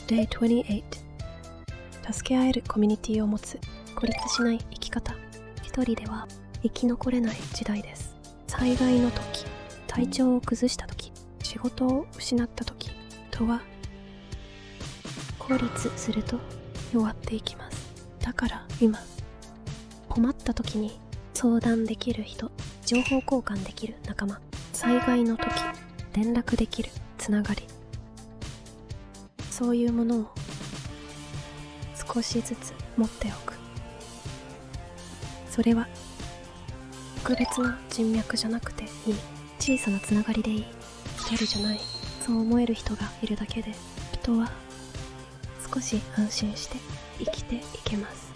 Day 28。 助け合えるコミュニティを持つ。孤立しない生き方。一人では生き残れない時代です。災害の時、体調を崩した時、仕事を失った時、人は孤立すると弱っていきます。だから今、困った時に相談できる人、情報交換できる仲間、災害の時連絡できるつながり、そういうものを少しずつ持っておく。それは特別な人脈じゃなくていい。小さなつながりでいい。一人じゃない。そう思える人がいるだけで、人は少し安心して生きていけます。